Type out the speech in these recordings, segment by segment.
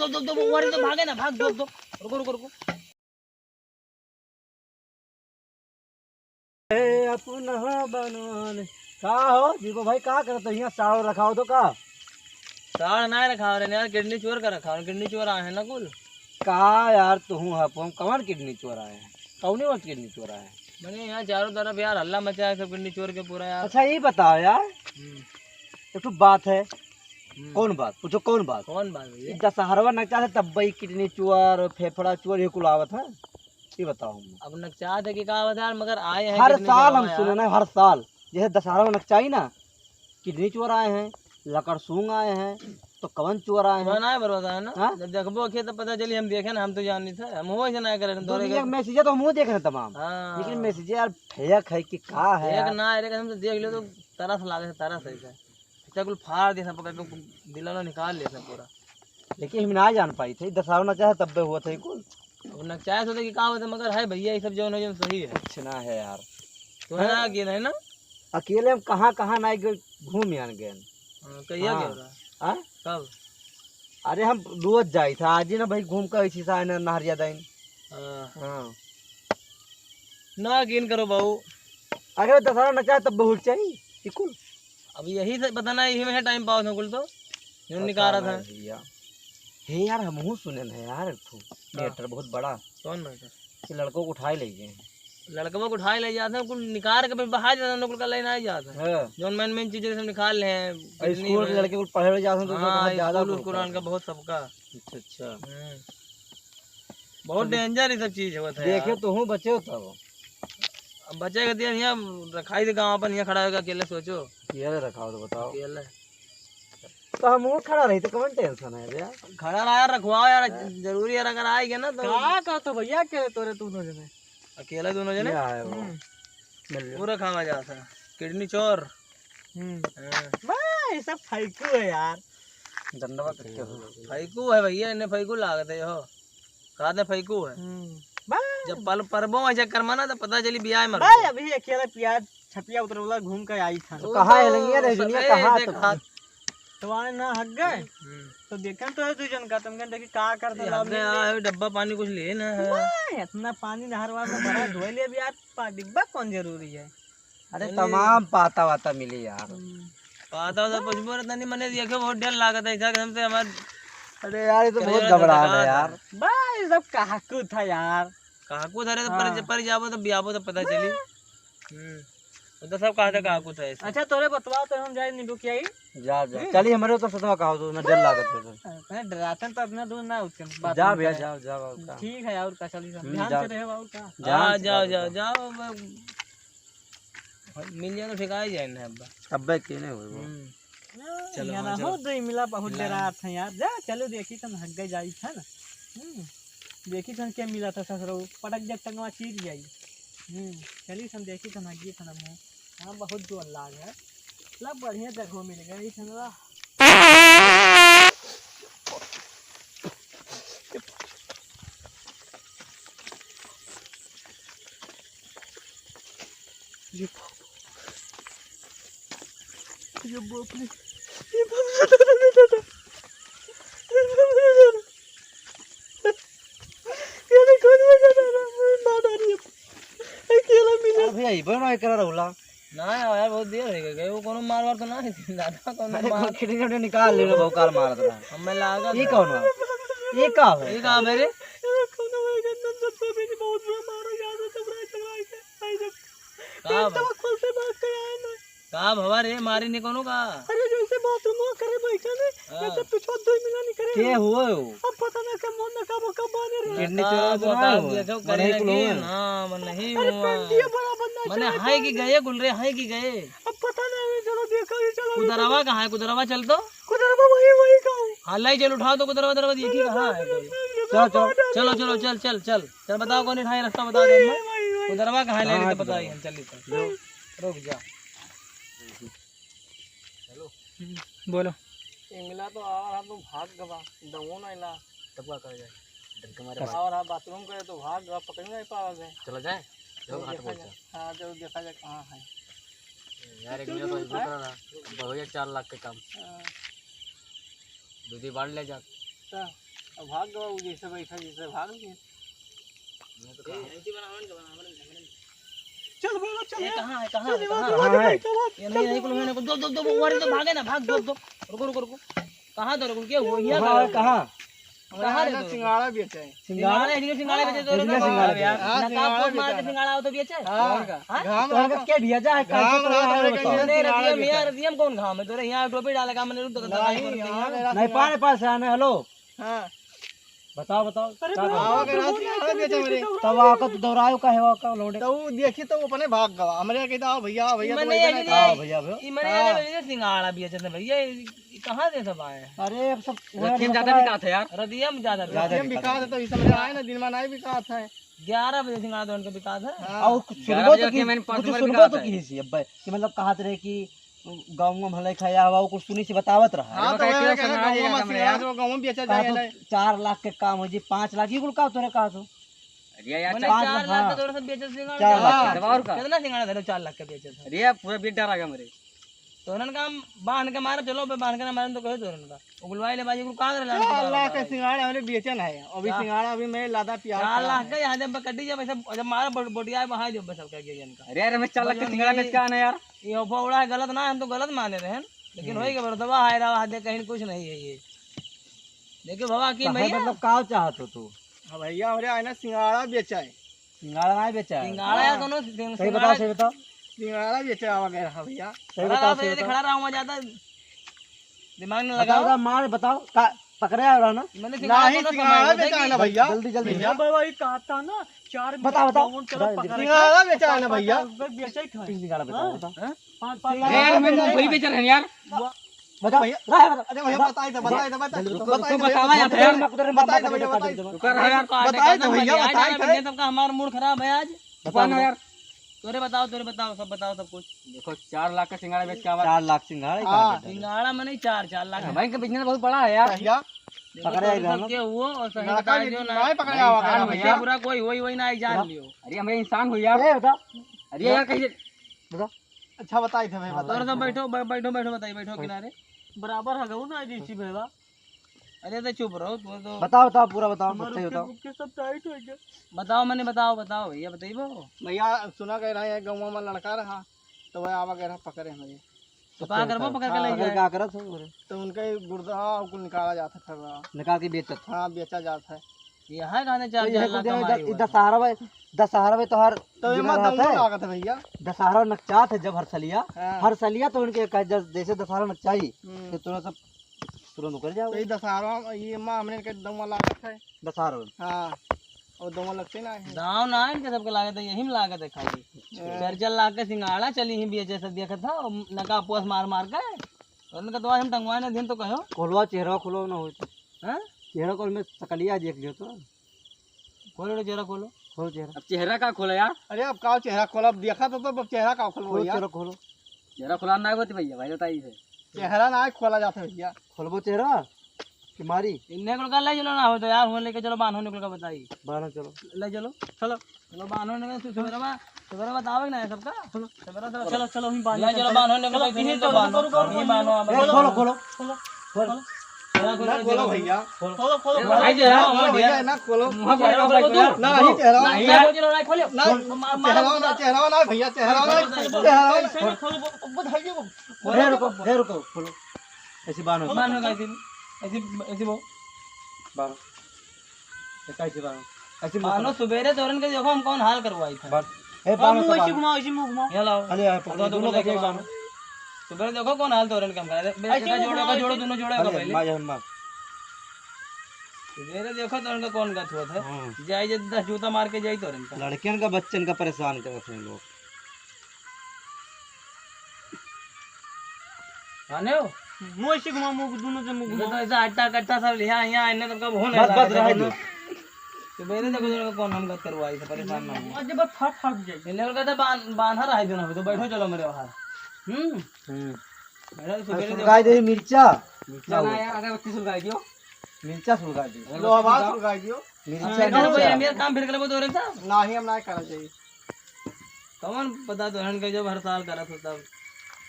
दो दो दो वो तो भागे ना, भाग दो दो, रुको रुको रुको। अपना बनवाने का हो दीपो भाई, का करते हो यहाँ साड़ रखाओ तो का साड़ ना रखा रहे यार, किडनी चोर का रखा, किडनी चोर आए हैं ना कुल। का यार तू हम कौन किडनी चोर आए हैं, कौन वक्त किडनी चोर आए हैं? मैंने यहाँ चारों तरफ यार हल्ला मचा है सब किडनी चोर के पूरा यार। अच्छा ये बताओ यार, एक तो बात है, कौन बात पूछो, कौन बात? कौन बात है? दशहरवा नचा है तब भाई किडनी चोर फेफड़ा चोर ये कुल आवत है, ये बताओ। अब नक्चा है कि का बता, मगर आए हैं हर किडनी साल चोर हम यार। सुने ना, हर साल जैसे दशहरा में नक्चाई ना, किडनी चोर आए हैं, लकड़सूंग आए हैं, तो कवन चोर आए हैं। ना है बरोदा है ना, हाँ? जब देखबो के तो पता चली, हम देखे ना, हम तो जान नहीं थे, हम वो ना करे दुनिया मैसेज तो मुंह देख रहे हैं तमाम, हाँ। लेकिन मैसेज यार फेक है कि का है एक यार? ना है, हम तो देख लो तो तरस लागे, तरस ऐसा अच्छा कुल फाड़ दिया पकड़ के, दिला निकाल लिया सब पूरा। लेकिन हम ना जान पाई थे दशहरा नचा है तब हुआ था कुल। अब नक्चाया सोचे कि का होता, मगर है भैया ये सब जो है सही है। अच्छा ना है यार, तो है ना कि नहीं ना, अकेले हम कहाँ कहाँ ना घूम आन गए। कहिया हाँ। क्या रहा हाँ? कब? अरे हम रोज जाई था, आज ही ना भाई घूम कर इसी सा नहरिया दाइन। हाँ। ना गिन करो बहू, अगर दशहरा नचा है तब बहुत चाहिए कुल। अब यही से बताना, यही में टाइम पास हो कुल तो जो निकाल रहा था। भैया हे यार हम सुने ना यार, थिएटर बहुत बड़ा, कौन मैटर? कि लड़कों को उठाए ले गए। लड़कों को उठाए ले जाते हैं कुल, निकाल के फिर बाहर जाते हैं, कुल का लेना ही जाता है हाँ। जो मेन चीजें सब निकाल ले हैं। स्कूल के लड़के को पढ़े जाते हैं तो हाँ, ज्यादा स्कूल कुरान का बहुत सबका। अच्छा अच्छा, बहुत डेंजर ये सब चीज है। देखे तो हूँ बचे हो तब, अब बच्चे का दिया यहाँ रखाई दे गाँव पर, यहाँ खड़ा होगा अकेले, सोचो ये रखाओ तो बताओ। अकेले तो हम वो खड़ा रही तो कौन टेंशन है यार? खड़ा रहा यार, रखवाओ यार, जरूरी है, अगर आएगा ना तो का तो भैया के तोरे तू दोनों जने अकेले दोनों जने है वो मिल पूरा खावा जाता है किडनी चोर। भाई सब फाइकू है यार, दंडवा करके हो फैकू है भैया, इन्हें फैकू लागत है हो, कहते फैकू है। जब पल परबो है चक्कर माना तो पता चली बियाह मर भाई अभी अकेला प्याज छपिया उतरवला घूम के आई था। कहाँ है लंगिया रे दुनिया कहाँ तो आए ना हट गए, तो देखन तो है तू जन का तुम कहते कि का कर दे गया डब्बा पानी कुछ ले ना है। इतना पानी नहर वार में भरा धोए ले, अभी यार डिब्बा कौन जरूरी है? अरे तमाम पाता वाता मिली यार, पाता तो कुछ बोल नहीं, मैंने देखो बहुत डर लागत है ऐसा कसम से हमारे। अरे यार ये तो बहुत घबराहट है यार, भाई सब कहाकू था यार, कहाकू था रे, तो पर जाबो तो बियाबो तो पता चली। तो सब कहा था कहाकू था ऐसा। अच्छा तोरे बतवा तो हम जाए नींबू की आई जा चलिए हमारे तो सतवा कहो तो मैं डर लागत है, डराते तो अपना दूर ना उसके जा भैया जाओ जाओ, ठीक है और का चली ध्यान से रहे और का जाओ जाओ जाओ मिल जाए तो ठिका ही जाए ना अब के नहीं हुए चलो ना हो दो मिला बहुत डरा था यार। जा चलो देखी तो हट गई जाई था ना, देखी तो क्या मिला था ससुरो पटक जब टंगवा चीर जाई। चली सन देखी तो हगी था ना मुँह, हाँ बहुत जोर लाग है, मतलब बढ़िया देखो मिल गई था। ये बाप रे, ये ना यार बहुत देर हो गई, वो कोनो मार वार तो ना है दादा, कोनो मार खिड़की निकाल ले बहुत काल मारत रहा हमें लागा ये कौन है, ये का है, ये का मेरे का भवा रे मारी नहीं कोनो का। अरे जैसे बाथरूम करे बैठा ने ऐसे पीछे दो मिला नहीं करे के हुआ हो अब पता ना कब मन कब कब बने रे किडनी चोरा तो ना हो देखो करे लगे ना मन नहीं हुआ मैंने हाय की गए गुल रे, हाय की गए अब पता नहीं, चलो देखो ये चलो कुदरवा कहाँ है, कुदरवा चल तो कुदरवा वही का हां लाई चल उठाओ तो कुदरवा दरवा देखी कहाँ है कोई। चलो चलो चलो चल चल चल चल बताओ कौन ठाई रास्ता बता दो मैं, कुदरवा कहाँ ले तो बताइए हम चल तो रुक जा। बोलो मिला तो आ तो भाग गवा दमो ना इला टपका कर जाए डर के मारे और आप बाथरूम करे तो भाग गवा पकड़ नहीं पाओगे, चला जाए जो हाथ बोल जाए। हां जो देखा जाए कहां है यार, एक मिनट तो इधर रहा बहुत 4 लाख के काम दूधी बांध ले जा अब भाग गवा वो जैसे बैठा जैसे भाग गया। चल बोलो चल। कहाँ है ये नहीं नहीं कुल मैंने दो दो दो वारे तो भागे ना भाग दो दो रुको रुको रुको कहाँ तो रुको क्या वो यहाँ कहाँ कहाँ रे सिंगाड़ा बेचा है। सिंगाड़ा है सिंगाड़ा बेचे तो नकाब पोत मार के सिंगाड़ा हो तो बेचे घाम क्या भेजा है नहीं रदियम कौन घाम है तोरे यहाँ टोपी डालेगा मैंने रुक नहीं पाने पास आने हेलो हाँ बताओ बताओ तब आका तो दौड़ायो का है का लोडे तो देखी तो अपने भाग गवा हमरे कहता भैया भैया भैया मैंने सिंगाड़ा बेचे थे भैया कहाँ से सब आए अरे सब रदियम ज्यादा बिका था यार रदियम ज्यादा बिका था तो इस समय आए ना दिन में नहीं बिका था 11 बजे सिंगाड़ा तो उनका बिका था और सुनबो तो कि मैंने सुनबो तो की सी अब कि मतलब कहा रहे कि गांव में भले खाया हुआ कुछ सुनी से बतावत रहा हां तो गांव में बेचा जाए 4 लाख के काम हो जी 5 लाख ही कुल का तोरे कहा तो अरे यार 4 लाख का थोड़ा सा बेचे सिंगाड़ा 4 लाख दबाव का कितना सिंगाड़ा था 4 लाख का बेचे था अरे पूरा बीट डर आ गया मेरे तोरन का बांध के मारे चलो बांध के ना मारे तो कहे तोरन का उगलवाई ले बाजी को कहां कर लाना 4 लाख का सिंगाड़ा हमने बेचन है अभी सिंगाड़ा अभी मैं लादा प्याज 4 लाख का यहां जब कड्डी जब जब मारा बोटिया वहां जो सब का जन का अरे यार मैं 4 लाख का सिंगाड़ा बेच के आना यार ये फोड़ा है गलत ना हम तो गलत माने रहे हैं लेकिन होई के बरतवा है रहा है कहीं कुछ नहीं है ये देखो बाबा की भैया मतलब का चाहत हो तू हां भैया हमरे आना सिंगाड़ा बेचा है सिंगाड़ा नहीं बेचा है सिंगाड़ा यार दोनों सही बताओ सिंगाड़ा बेचा वगैरह भैया सही बताओ खड़ा रहा हूं ज्यादा दिमाग में लगाओ मार बताओ पकड़े आ रहा ना मैंने सिंगाड़ा बेचा ना भैया जल्दी जल्दी भैया भाई कहा था ना 4 बताओ सिंगाड़ा बेचा ना भैया बेचा ही था सिंगाड़ा बताओ 5 यार मैं वही बेच रहे हैं यार बता भैया अरे भैया बताई तो बतावा यार बताई तो यार बताई तो भैया सबका हमारा मूड खराब है आज बताओ यार तोरे बताओ सब बताओ सब कुछ देखो 4 लाख का सिंगाड़ा बेच के आवा 4 लाख सिंगाड़ा सिंगाड़ा में नहीं 4 लाख भाई का बिजनेस बहुत बड़ा है यार भैया पकड़े के वो और सही बता दियो ना नहीं पकड़े आवा भैया पूरा कोई वही ना जान लियो अरे हम इंसान हो यार ए बता अरे यार कैसे बता अच्छा बताई थे भाई बता और सब बैठो बताइए बैठो किनारे बराबर है गऊ ना जीसी भैया अरे तो चुप रहो तुम तो बताओ पूरा बताओ सही बताओ सब टाइट हो गया बताओ मैंने बताओ भैया बताइए भैया सुना कह रहा है गांव में लड़का रहा तो वह आवा गया पकड़े हमें तो पकड़ के ले क्या करा तो उनके गुर्दा को निकाला जाता था निकाल के बेचा हां बेचा जाता है यहाँ गाने 4 लाख दशहरा में तो हर तो ये मत लागत है भैया दशहरा नकचात है जब हर सलिया तो उनके जैसे दशहरा नकचाई तो तुरंत कर जाओ ये दशहरा ये मां हमने के दम लागत है दशहरा हां और दम लगते ना है दाव ना इनके सबके लागत है यही में लागत है खाली 4 लाख का सिंगाड़ा चली ही बेचे सब देखा था नका पोस मार के उनका तो हम टंगवाने दिन तो कहो खोलवा चेहरा खोलो ना हो हां चेहरा खोल में सकलिया देख लियो तो खोलो चेहरा खोलो चेहरा अब चेहरा का खोला यार अरे अब का चेहरा खोला अब देखा तो अब चेहरा का खोलो यार चेहरा खुला ना होती भैया भाई बताइए चेहरा ना खोला जाता भैया खोलबो चेहरा कि मारी इन्ने को ले चलो ना हो तो यार होने लेके चलो बांधो निकल का बताइए बांधो चलो ले चलो बांधो निकल सवेरा बताओगे ना सबका चलो चलो हम बांधो निकल किसी तो बांधो खोलो खोलो भैया खोलो भैया ना खोलो ना ही चेहरा नहीं खोलो चेहरा ना भैया चेहरा रुको खोलो ऐसे बांधो ऐसे वो बांधो कैसे बांधो ऐसे बांधो सवेरे तोरन के देखो हम कौन हाल करवाई था ए बांधो ऐसे घुमाओ ये लाओ अरे दोनों का बांधो सवेरे देखो कौन हाल तोरन काम कर जोड़ो दोनों जोड़ेगा पहले सवेरे देखो तोरन का कौन गत हुआ था जाई जे 10 जूता मार के जाई तोरन का लड़कियन का बच्चन का परेशान करते हैं लोग आने हो मुंह ऐसे घुमा मुंह दोनों से मुंह तो ऐसा अट्टा कट्टा सब लिया यहां इन्ने तो कब होने बस रह दो सवेरे देखो तोरन का कौन हम गत करवाई था परेशान ना हो आज बस फट जाए इन्ने को कहता बांधा रहा देना हो तो बैठो चलो मेरे वहां सुलगाई दे मिर्चा ना यार अगरबत्ती सुलगाई दियो मिर्चा सुलगाई दे लोहा सुलगाई दियो मिर्चा मेरा काम फिर कर दो रे साहब ना ही हम ना करना चाहिए कौन पता तो हन के जब हर साल करत होता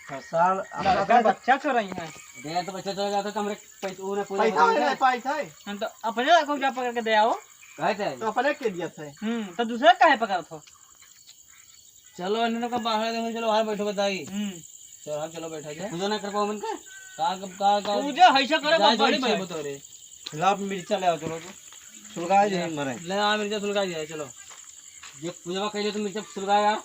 हर साल लड़का बच्चा चो रही है दे तो बच्चा चला जाता तो हमरे पैसा उन्हें पूरा पैसा है हम तो अपने को क्या पकड़ के दे आओ कहते हैं तो अपने के दिया था। तो दूसरा काहे पकड़ थो चलो इन्होंने का बाहर देखो चलो बाहर बैठो बताई चलो हम चलो बैठा जाए पूजा ना कर पाओ मन के का पूजा हैसा करे जाए जोड़ी भाई बतो रे लाभ मिर्चा ले आओ चलो तो सुलगाए जो मरे ले आ मिर्चा सुलगा दिया चलो ये पूजा का कहिए तो मिर्चा सुलगा यार